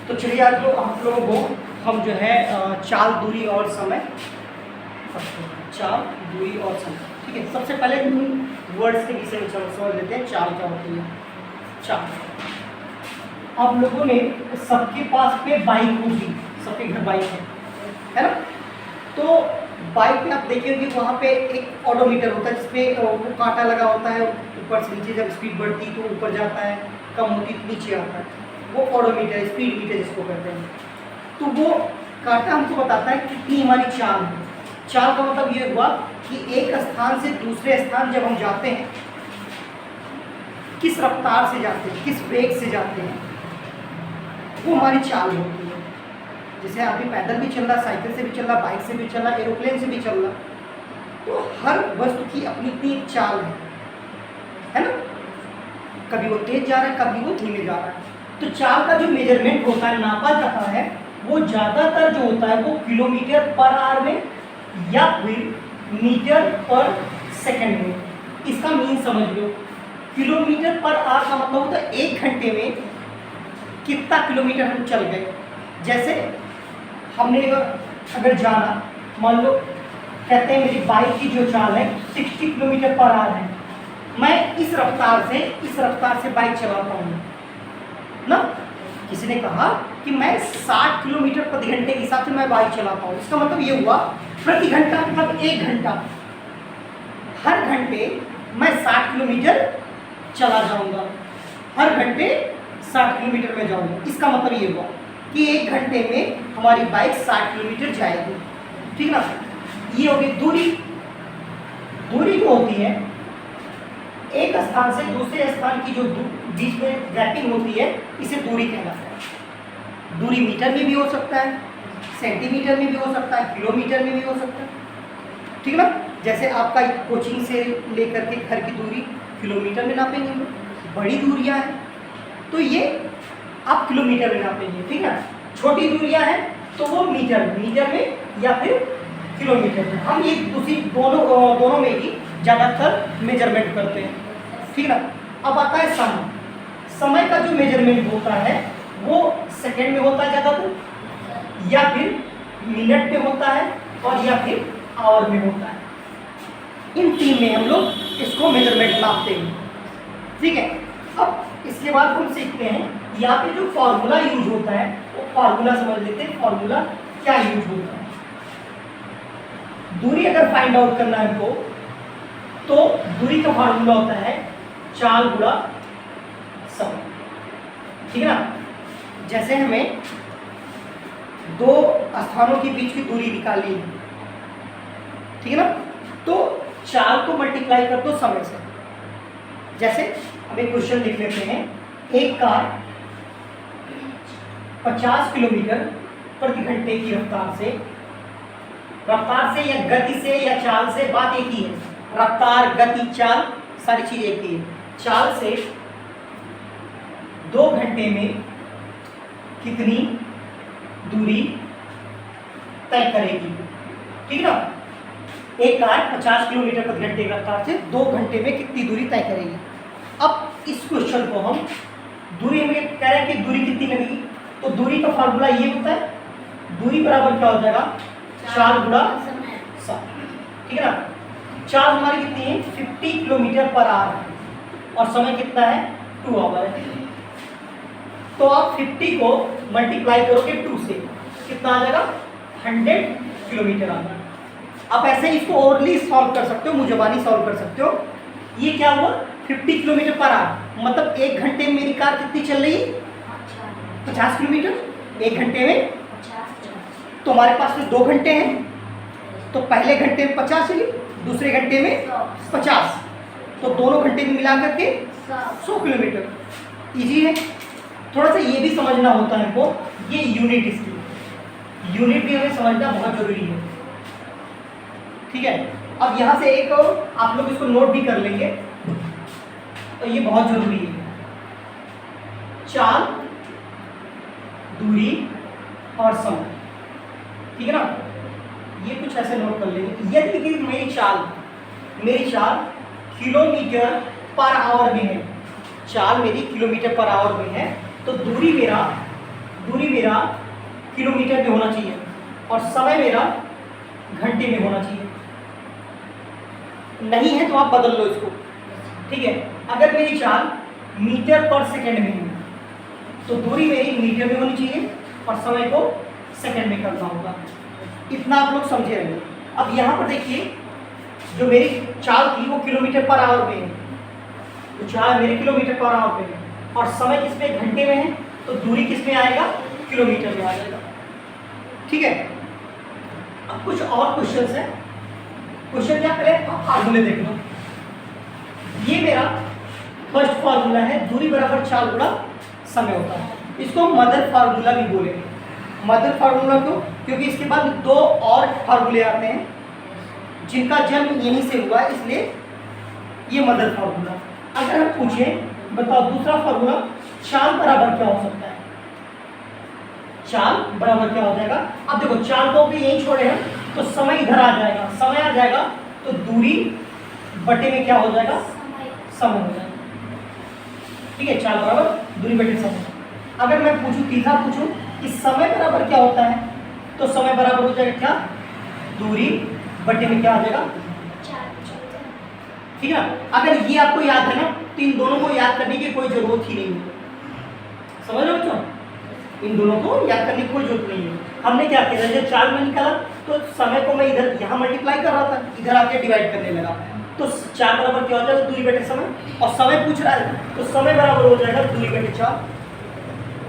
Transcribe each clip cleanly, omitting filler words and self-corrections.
तो चलिए आज आप लोगों को हम जो है चाल, दूरी और समय, चाल, दूरी और समय, ठीक है। सबसे पहले वर्ड्स के विषय में समझ लेते हैं। चाल क्या होती है? चाल, आप लोगों ने सबके पास पे बाइक होगी, सबके घर बाइक है ना? तो बाइक में आप देखेंगे वहाँ पे एक ऑडोमीटर होता है जिसपे वो कांटा लगा होता है। ऊपर से नीचे जब स्पीड बढ़ती तो ऊपर जाता है, कम होती तो नीचे आता है, वो ऑडोमीटर, स्पीड मीटर जिसको कहते हैं। तो वो कांटा हमको बताता है कितनी हमारी चाल है। चाल का मतलब ये हुआ कि एक स्थान से दूसरे स्थान जब हम जाते हैं, किस रफ्तार से जाते हैं, किस वेग से जाते हैं, वो हमारी चाल होती है। जैसे अभी पैदल भी चल रहा, साइकिल से भी चल रहा, बाइक से भी चल रहा, एरोप्लेन से भी चल रहा, तो हर वस्तु की अपनी अपनी एक चाल है ना? कभी वो तेज जा रहा है, कभी वो धीमे जा रहा है। तो चाल का जो मेजरमेंट होता है, नापा जाता है, वो ज़्यादातर जो होता है वो किलोमीटर पर आवर में या फिर मीटर पर सेकंड में। इसका मीन समझ लो। किलोमीटर पर आवर का मतलब होता है एक घंटे में कितना किलोमीटर हम चल गए। जैसे हमने अगर जाना, मान लो कहते हैं मेरी बाइक की जो चाल है 60 किलोमीटर पर आवर है, मैं इस रफ्तार से बाइक चलाता हूँ ना। किसी ने कहा कि मैं 60 किलोमीटर प्रति घंटे के हिसाब से मैं बाइक चलाता हूँ। इसका मतलब ये हुआ प्रति घंटा मतलब एक घंटा, हर घंटे मैं 60 किलोमीटर चला जाऊँगा, हर घंटे 60 किलोमीटर में जाऊँगा। इसका मतलब ये हुआ कि एक घंटे में हमारी बाइक 60 किलोमीटर जाएगी, ठीक ना। ये होगी दूरी। दूरी जो होती है एक स्थान से दूसरे स्थान की जो बीच में गैपिंग होती है, इसे दूरी कहलाता है। दूरी मीटर में भी हो सकता है, सेंटीमीटर में भी हो सकता है, किलोमीटर में भी हो सकता है, ठीक ना। जैसे आपका कोचिंग से लेकर के घर की दूरी किलोमीटर में नापेंगे, बड़ी दूरियां हैं तो ये आप किलोमीटर में नापेंगे, ठीक है। छोटी दूरियां हैं तो वो मीटर में या फिर किलोमीटर में। हम ये दोनों में ही ज़्यादातर मेजरमेंट करते हैं, ठीक ना। अब आता है समय। समय का जो मेजरमेंट होता है वो सेकंड में होता है ज़्यादातर, या फिर मिनट में होता है, और या फिर आवर में होता है। इन तीन में हम लोग इसको मेजरमेंट नापते हैं, ठीक है। अब इसके बाद हम सीखते हैं यहाँ पे जो फॉर्मूला यूज होता है वो फॉर्मूला समझ लेते हैं। फॉर्मूला क्या यूज होता है? दूरी अगर फाइंड आउट करना है हमको, तो दूरी का फार्मूला होता है चाल गुणा समय, ठीक है ना। जैसे हमें दो स्थानों के बीच की दूरी निकालनी है, ठीक है ना, तो चाल को मल्टीप्लाई कर दो समय से। जैसे हम एक क्वेश्चन लिख लेते हैं, एक कार 50 किलोमीटर प्रति घंटे की रफ्तार से या गति से या चाल से, बात एक ही है। रफ्तार, गति, चाल सारी चीज एक ही है। चाल से 2 घंटे में कितनी दूरी तय करेगी, ठीक है ना। एक कार 50 किलोमीटर प्रति घंटे की रफ्तार से 2 घंटे में कितनी दूरी तय करेगी। अब इस क्वेश्चन को हम दूरी में कह रहे हैं कि दूरी कितनी लगेगी, तो दूरी का फॉर्मूला ये होता है, दूरी बराबर क्या हो जाएगा, चाल गुणा समय, ठीक है ना। चाल हमारी कितनी है 50 किलोमीटर पर आवर है, और समय कितना है 2 आवर है। तो आप 50 को मल्टीप्लाई करोगे 2 से, कितना आ जाएगा 100 किलोमीटर आ जाएगा। आप ऐसे ही इसको ओरली सॉल्व कर सकते हो, मुजबानी सॉल्व कर सकते हो। ये क्या हुआ 50 किलोमीटर पर आवर, मतलब एक घंटे में मेरी कार कितनी चल रही है 50 किलोमीटर एक घंटे में। तो हमारे पास में 2 घंटे हैं, तो पहले घंटे में 50 चली, दूसरे घंटे में 50, तो दोनों घंटे में मिला करके 100 किलोमीटर। इजी है। थोड़ा सा ये भी समझना होता है हमको, ये यूनिट, इसकी यूनिट भी हमें समझना बहुत जरूरी है, ठीक है। अब यहाँ से एक आप लोग इसको नोट भी कर लेंगे, तो ये बहुत जरूरी है। चाल, दूरी और समय, ठीक है ना। ये कुछ ऐसे नोट कर लेंगे। यदि कि मेरी चाल किलोमीटर पर आवर में है, चाल मेरी किलोमीटर पर आवर में है, तो दूरी मेरा दूरी मेरा किलोमीटर में होना चाहिए और समय मेरा घंटे में होना चाहिए। नहीं है तो आप बदल लो इसको, ठीक है। अगर मेरी चाल मीटर पर सेकंड में है तो दूरी मेरी मीटर में होनी चाहिए और समय को सेकंड में करना होगा। इतना आप लोग समझे रहेंगे। अब यहाँ पर देखिए, जो मेरी चाल थी वो किलोमीटर पर आवर में है, तो चाल मेरे किलोमीटर पर आवर में है और समय किसमें, घंटे में है, तो दूरी किसमें आएगा, किलोमीटर में आ जाएगा, ठीक है। अब कुछ और क्वेश्चंस है। क्वेश्चन क्या, पहले फार्मूले देख लो। ये मेरा फर्स्ट फार्मूला है, दूरी बराबर चाल गुणा समय होता है। इसको मदर फार्मूला भी बोलेंगे। मदर फार्मूला को, क्योंकि इसके बाद दो और फार्मूले आते हैं जिनका जन्म यहीं से हुआ है, इसलिए ये मदर फार्मूला। अगर हम पूछें, बताओ दूसरा फार्मूला, चाल बराबर क्या हो सकता है, चाल बराबर क्या हो जाएगा। अब देखो, चाल को भी यहीं छोड़े हैं तो समय इधर आ जाएगा, समय आ जाएगा तो दूरी बटे में क्या हो जाएगा, समय हो जाएगा, ठीक है। चाल बराबर दूरी बटे समय। अगर मैं पूछूं, तीसरा पूछूं कि समय बराबर क्या होता है, तो समय बराबर हो जाएगा क्या, दूरी बटे में क्या आ जाएगा, ठीक है। अगर ये आपको याद है ना, तो इन दोनों को याद करने की कोई जरूरत ही नहीं है, समझ रहे हो बच्चों, इन दोनों को याद करने की कोई जरूरत नहीं है। हमने क्या किया, जब चाल में निकाला तो समय को मैं इधर यहाँ मल्टीप्लाई कर रहा था, इधर आके डिवाइड करने लगा, तो चाल बराबर क्या हो जाएगा, दूरी बटे समय, और समय पूछ रहा है तो समय बराबर हो जाएगा दूरी बटे चाल,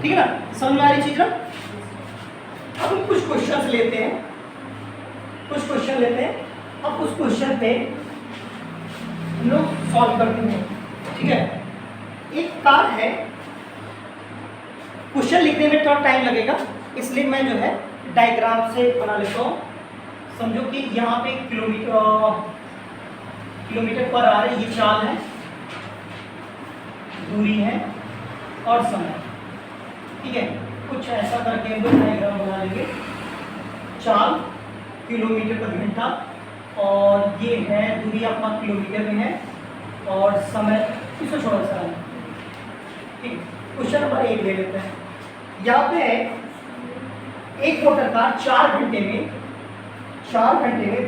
ठीक है ना। समझ में आ रही चीज ना। अब हम कुछ क्वेश्चंस लेते हैं, कुछ क्वेश्चन लेते हैं। अब उस क्वेश्चन पे हम लोग सॉल्व करते हैं, ठीक है। एक कार है, क्वेश्चन लिखने में थोड़ा टाइम लगेगा, इसलिए मैं जो है डायग्राम से बना लेता हूँ। समझो कि यहाँ पे किलोमीटर पर आ रही ये चाल है, दूरी है और समय, ठीक है। कुछ ऐसा करके हम लोग डायग्राम बना लेंगे। चाल किलोमीटर प्रति घंटा और ये है दूरी आपका किलोमीटर में है और समय इसको छोटा सा है, ठीक। क्वेश्चन नंबर 1 ले लेते हैं। यहाँ पे एक मोटर कार 4 घंटे में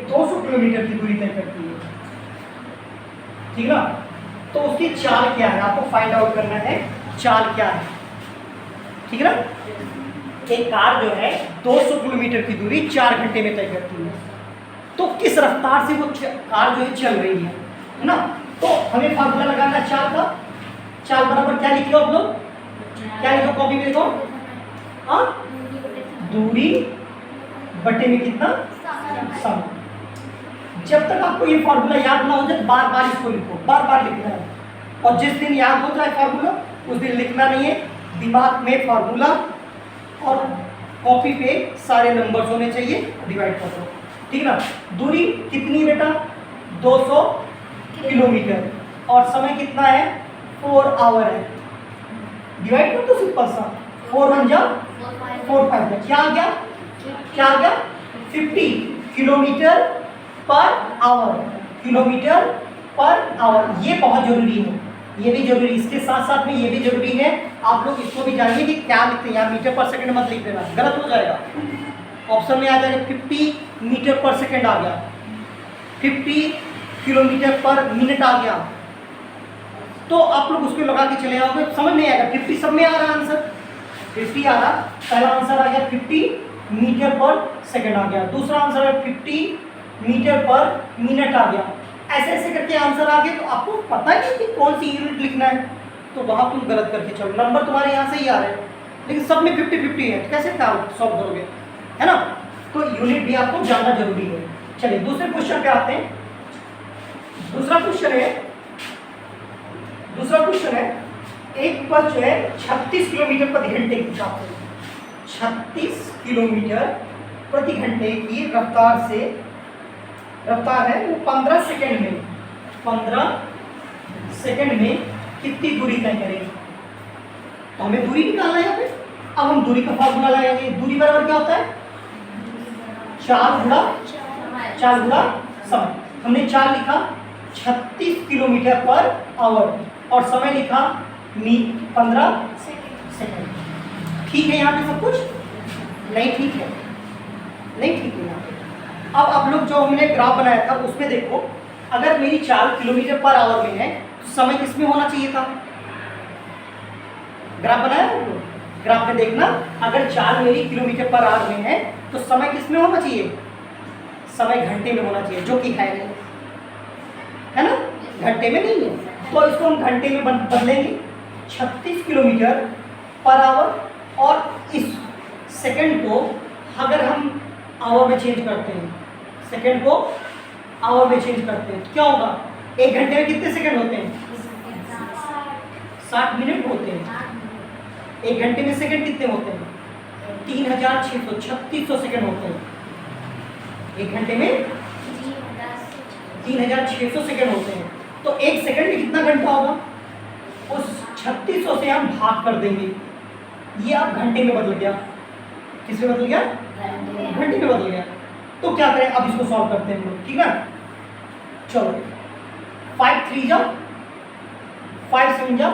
200 किलोमीटर की दूरी तय करती है, ठीक ना। तो उसकी चाल क्या है, आपको फाइंड आउट करना है चाल क्या है, ठीक है ना। एक कार जो है 200 किलोमीटर की दूरी 4 घंटे में तय करती है, तो किस रफ्तार से वो कार जो है चल रही है ना। तो हमें फार्मूला लगाना है चाल का। चाल बराबर क्या लिखो आप लोग, क्या लिखो कॉपी में लिखो, हाँ, दूरी बटे में कितना, समय। जब तक आपको ये फार्मूला याद ना हो जाए बार बार इसको लिखो, बार बार लिखना है, और जिस दिन याद हो जाए फार्मूला उस दिन लिखना नहीं है। दिमाग में फार्मूला और कॉपी पे सारे नंबर्स होने चाहिए, डिवाइड कर दो, ठीक ना। दूरी कितनी बेटा, 200 किलोमीटर और समय कितना है, 4 आवर है। डिवाइड कर दो सिंपल सा, 4 1 जा 4 5 क्या आ गया, क्या आ गया, 50 kilometre per hour, kilometre per hour. ये बहुत जरूरी है, ये भी जरूरी, इसके साथ साथ में ये भी जरूरी है। आप लोग इसको भी जानिए कि क्या लिखते हैं, यहाँ मीटर पर सेकंड मत लिख देना, गलत हो जाएगा। ऑप्शन में आ जाएगा 50 मीटर पर सेकंड आ गया, 50 किलोमीटर पर मिनट आ गया, तो आप लोग उसको लगा के चले आओगे, समझ नहीं आएगा। 50 सब में आ रहा आंसर, 50 आ रहा, पहला आंसर आ गया 50 मीटर पर सेकंड आ गया, दूसरा आंसर है 50 मीटर पर मिनट आ गया। ऐसे ऐसे करके आंसर आ गए, तो आपको पता नहीं कि कौन सी यूनिट लिखना है, तो वहाँ तुम गलत करके चलो। नंबर तुम्हारे यहाँ से ही आ रहे हैं, लेकिन सब में 50-50 है, तो कैसे सॉल्व करोगे, है ना। तो यूनिट भी आपको जानना जरूरी है। चलिए दूसरे क्वेश्चन पे आते हैं। दूसरा क्वेश्चन है एक बस जो है 36 किलोमीटर प्रति घंटे के हिसाब से 36 किलोमीटर प्रति घंटे की रफ्तार है, वो 15 सेकंड में कितनी दूरी तय करेगी। तो हमें दूरी निकालना है यहाँ पे। अब हम दूरी का फॉर्मूला लगाएंगे। दूरी बराबर क्या होता है, 4 गुणा समय। हमने 4 लिखा, 36 किलोमीटर पर आवर और समय लिखा 15 सेकंड, ठीक है यहाँ पे सब कुछ? नहीं ठीक है, नहीं ठीक है यहाँ पे। अब आप लोग जो हमने ग्राफ बनाया था उसमें देखो, अगर मेरी चाल किलोमीटर पर आवर में है तो समय किस में होना चाहिए था? ग्राफ बनाया है लोग? ग्राफ में देखना, अगर चाल मेरी किलोमीटर पर आवर में है तो समय किस में होना चाहिए? समय घंटे में होना चाहिए, जो कि है नहीं, है ना? घंटे में नहीं है, तो इसको हम घंटे में बदलेंगे 36 किलोमीटर पर आवर, और इस सेकंड को अगर हम आवर में चेंज करते हैं, सेकंड को आवर में चेंज करते हैं तो क्या होगा? एक घंटे में कितने सेकंड होते हैं? 60 मिनट होते हैं। एक घंटे में सेकंड कितने होते हैं? 3600 सेकंड होते हैं। एक घंटे में 3600 सेकंड होते हैं। तो एक सेकंड में कितना घंटा होगा? उस 3600 से हम भाग कर देंगे, ये अब घंटे में बदल गया। किस में बदल गया? घंटे में बदल गया। तो क्या करें, अब इसको सॉल्व करते हैं हम लोग, ठीक है? चलो 5 3 जा 5 7 जा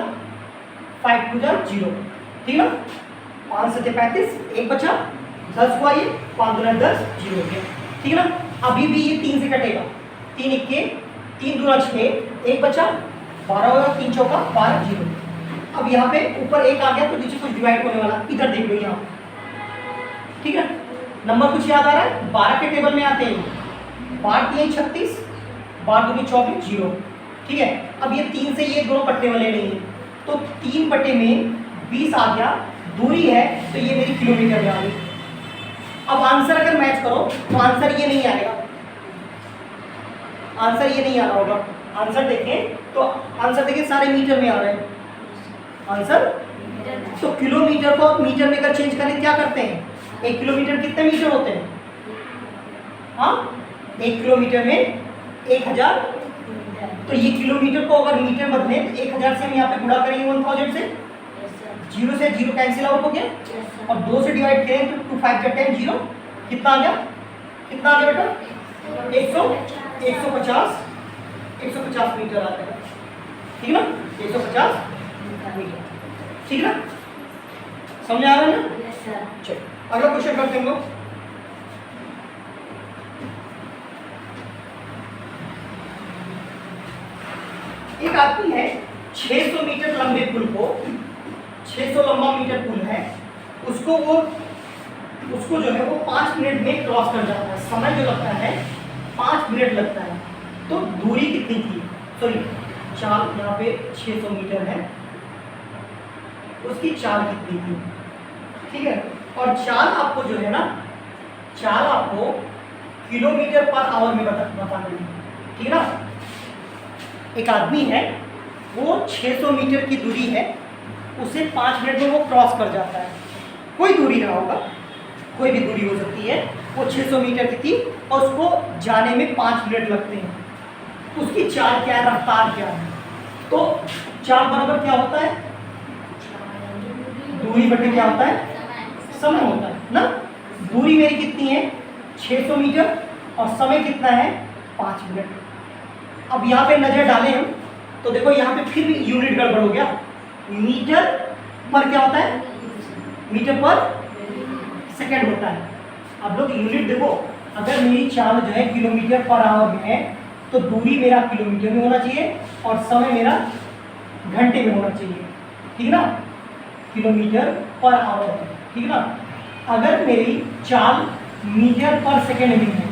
5 2 जा 0, ठीक है ना? 5 7 35, एक बचा, 10 हुआ, ये 5 2 10, 0 हो गया, ठीक है ना? अभी भी ये 3 से कटेगा, 3 इक्के 3 2 6, एक बचा, 12 होगा, 3 चौका 12, 0। अब यहाँ पे ऊपर एक आ गया तो नीचे कुछ डिवाइड होने वाला, इधर देख लो यहाँ, ठीक है? नंबर कुछ याद आ रहा है? 12 के टेबल में आते हैं, 12 3 36, 12 2 24, 0, ठीक है? अब ये 3 से ये दोनों कटने वाले नहीं है, तो 3 बटे में 20 आ गया, दूरी है तो ये मेरी किलोमीटर में आ गई। अब आंसर अगर मैच करो तो आंसर ये नहीं आएगा, आंसर ये नहीं आ रहा होगा। आंसर देखें तो आंसर देखें सारे मीटर में आ रहे हैं आंसर। तो किलोमीटर को मीटर में अगर चेंज करें क्या करते हैं? 1 किलोमीटर कितने मीटर होते हैं? हाँ, 1 किलोमीटर में 1000। तो ये किलोमीटर को अगर मीटर में बदलें तो 1000 से हम यहाँ पे गुणा करेंगे 1000 से, 0 से 0 कैंसिल आउट हो गया, और 2 से डिवाइड करें तो 2 5 10, 0, कितना आ गया? कितना आ गया बेटा? 150 मीटर आता है, ठीक है ना? 150 मीटर, ठीक है ना? समझ आ रहा है ना? चलो अगला क्वेश्चन करते हैं हम लोग। एक आदमी है 600 मीटर लंबे पुल को, 600 लंबा मीटर पुल है, उसको जो है वो 5 मिनट में क्रॉस कर जाता है। समय जो लगता है 5 मिनट लगता है। तो दूरी कितनी थी? सॉरी, चाल यहाँ पे 600 मीटर है, उसकी चाल कितनी थी, ठीक है? और चाल आपको जो है ना, चाल आपको किलोमीटर पर आवर में बताना है, ठीक है ना? एक आदमी है, वो 600 मीटर की दूरी है, उसे 5 मिनट में वो क्रॉस कर जाता है। कोई दूरी ना होगा, कोई भी दूरी हो सकती है। वो 600 मीटर की थी और उसको जाने में 5 मिनट लगते हैं। उसकी चाल क्या है, रफ्तार क्या है? तो चाल बराबर क्या होता है? दूरी बटे क्या होता है? समय होता है ना। दूरी मेरी कितनी है? 600 मीटर, और समय कितना है? 5 मिनट। अब यहाँ पे नजर डालें हम तो देखो यहाँ पे फिर भी यूनिट गड़बड़ हो गया। मीटर पर क्या होता है? मीटर पर सेकंड होता है। अब लोग यूनिट देखो, अगर मेरी चाल जो है किलोमीटर पर आवर में है तो दूरी मेरा किलोमीटर में होना चाहिए और समय मेरा घंटे में होना चाहिए, ठीक है ना? किलोमीटर पर आवर, ठीक है ना? अगर मेरी चाल मीटर पर सेकंड में है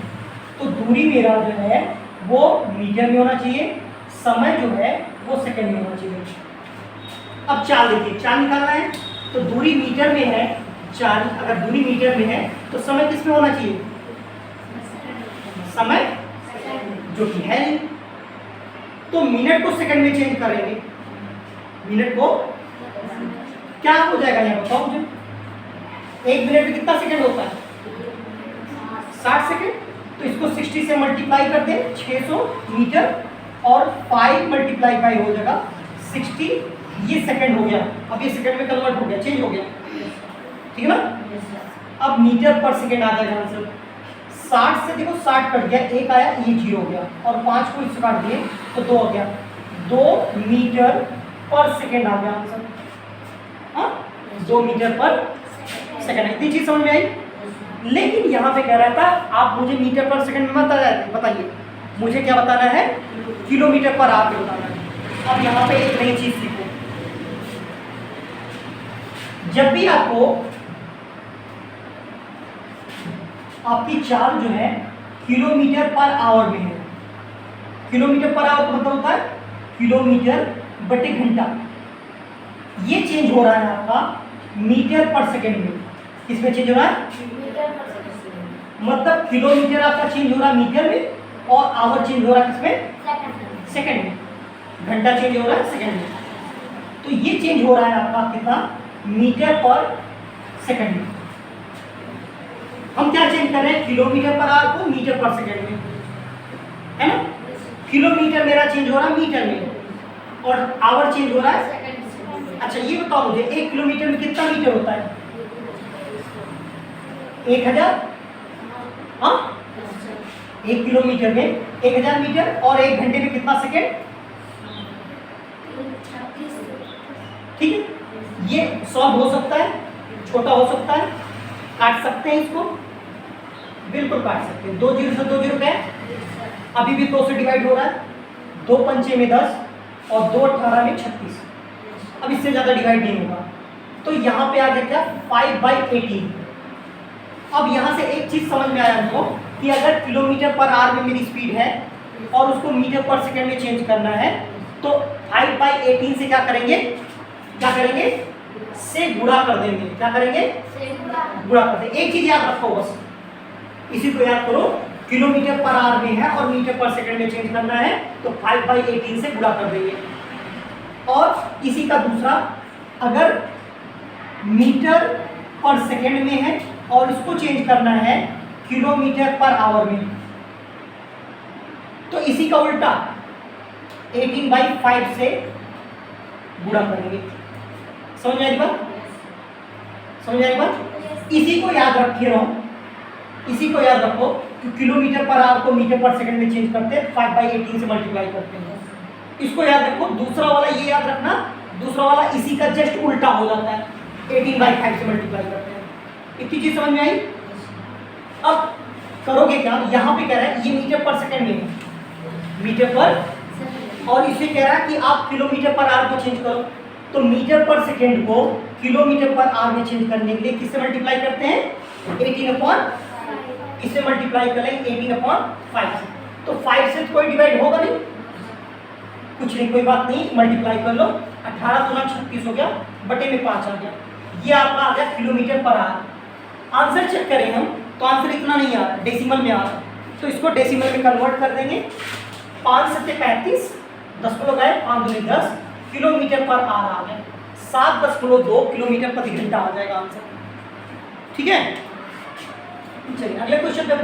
तो दूरी मेरा जो है वो मीटर में होना चाहिए, समय जो है वो सेकंड में होना चाहिए। अब चाल देखिए, चाल निकालना है तो दूरी मीटर में है, चाल अगर दूरी मीटर में है तो समय किस में होना चाहिए? समय जो कि है नहीं, तो मिनट को सेकंड में चेंज करेंगे। मिनट को क्या हो जाएगा यहाँ बताओ मुझे? 1 मिनट में कितना सेकंड होता है? 60 सेकंड। तो इसको 60 से मल्टीप्लाई कर दें, 600 मीटर, और 5 मल्टीप्लाई बाई हो जाएगा 60, ये सेकंड हो गया। अब ये सेकंड में कन्वर्ट हो गया, चेंज हो गया, ठीक है ना? अब मीटर पर सेकंड आ जाएगा आंसर। 60 से देखो 60 कट गया, 1 आया, ये 0 हो गया, और 5 को इससे काट दिए तो 2 हो गया, 2 मीटर पर सेकंड आ गया आंसर। हाँ, 2 मीटर पर सेकंड। इतनी चीज समझ में आई। लेकिन यहाँ पे कह रहा था आप मुझे मीटर पर सेकंड में बताइए, मुझे क्या बताना है, किलोमीटर पर आवर में बताना है। अब यहाँ पे एक नई चीज सीखो, जब भी आपको आपकी चाल जो है किलोमीटर पर आवर में है, किलोमीटर पर आवर का मतलब होता है किलोमीटर बटे घंटा, ये चेंज हो रहा है आपका मीटर पर सेकंड में। किसमें चेंज हो रहा है, मतलब किलोमीटर आपका चेंज हो रहा है मीटर में और आवर चेंज हो रहा है किसमें, सेकंड में। घंटा चेंज हो रहा है सेकंड में, तो ये चेंज हो रहा है आपका कितना, मीटर पर सेकंड में। हम क्या चेंज कर रहे हैं, किलोमीटर पर आवर को मीटर पर सेकंड में, है ना। किलोमीटर मेरा चेंज हो रहा है मीटर में और आवर चेंज हो रहा है। अच्छा ये बताओ मुझे 1 किलोमीटर में कितना मीटर होता है, 1000। हाँ 1 किलोमीटर में 1000 मीटर और 1 घंटे में कितना सेकंड, ठीक है। ये सॉल्व हो सकता है, छोटा हो सकता है, काट सकते हैं इसको, बिल्कुल काट सकते हैं। 2 जीरो से 2 जीरो क्या है, अभी भी 2 से डिवाइड हो रहा है, 2 पंचे में 10 और 2 18 में 36, अब इससे ज़्यादा डिवाइड नहीं होगा। तो यहाँ पे आ गया क्या, 5/18। अब यहाँ से एक चीज़ समझ में आया हमको कि अगर किलोमीटर पर आवर में मेरी स्पीड है और उसको मीटर पर सेकंड में चेंज करना है, तो 5/18 से क्या करेंगे, से गुणा कर देंगे। क्या करेंगे, गुणा कर देंगे। एक चीज़ याद रखो बस, इसी को याद करो, किलोमीटर पर आवर में है और मीटर पर सेकंड में चेंज करना है तो 5/18 से गुणा कर देंगे। और इसी का दूसरा, अगर मीटर पर सेकंड में है और इसको चेंज करना है किलोमीटर पर आवर में, तो इसी का उल्टा 18/5 से गुणा करेंगे। समझ में आई बात, समझ में आई बात। इसी को याद रखे रहो, इसी को याद रखो कि किलोमीटर पर आवर को मीटर पर सेकंड में चेंज करते हैं, 5/18 से मल्टीप्लाई करते हैं। इसको याद रखो। दूसरा वाला ये याद रखना, दूसरा वाला इसी का जस्ट उल्टा हो जाता है, 18/5 से मल्टीप्लाई करते हैं। इतनी चीज समझ में आई। अब करोगे क्या, यहाँ पे कह रहा है ये मीटर पर सेकंड में है, मीटर पर, और इसे कह रहा है कि आप किलोमीटर पर आवर को चेंज करो, तो मीटर पर सेकंड को किलोमीटर पर आवर में चेंज करने के लिए किससे मल्टीप्लाई करते हैं, 18/, इससे मल्टीप्लाई करें 18/5 से। तो 5 से कोई डिवाइड होगा नहीं, कुछ नहीं, कोई बात नहीं, मल्टीप्लाई कर लो, 18 गुना 36 हो गया, बटे में 5 आ गया। ये आपका आ गया kilometre per hour. Answer check करें हम तो आंसर इतना नहीं आ रहा, डेसिमल में आ रहा, तो इसको डेसिमल में कन्वर्ट कर देंगे। 5 7 35, 10 को लगाए, 5 दूनी 10 किलोमीटर पर आवर आ गया। 7.2 किलोमीटर प्रति घंटा आ जाएगा आंसर, ठीक है। चलिए अगले क्वेश्चन पे हम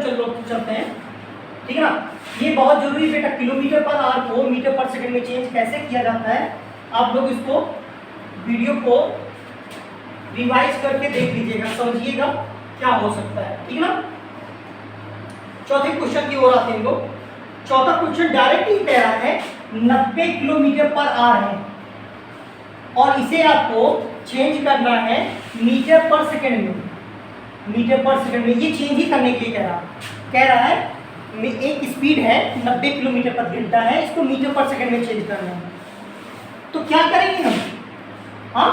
चलते हैं, ठीक है ना। ये बहुत जरूरी बेटा, किलोमीटर पर आवर को मीटर पर सेकंड में चेंज कैसे किया जाता है, आप लोग इसको वीडियो को रिवाइज करके देख लीजिएगा, समझिएगा क्या हो सकता है, ठीक है ना। चौथे क्वेश्चन की ओर आते हैं लोग। चौथा क्वेश्चन डायरेक्ट ही कह रहा है 90 किलोमीटर पर आवर है और इसे आपको चेंज करना है मीटर पर सेकंड में, मीटर पर सेकंड में। ये चेंज ही करने के लिए कह रहा है एक स्पीड है 90 किलोमीटर पर घंटा है, इसको मीटर पर सेकंड में चेंज करना है। तो क्या करेंगे हम, हाँ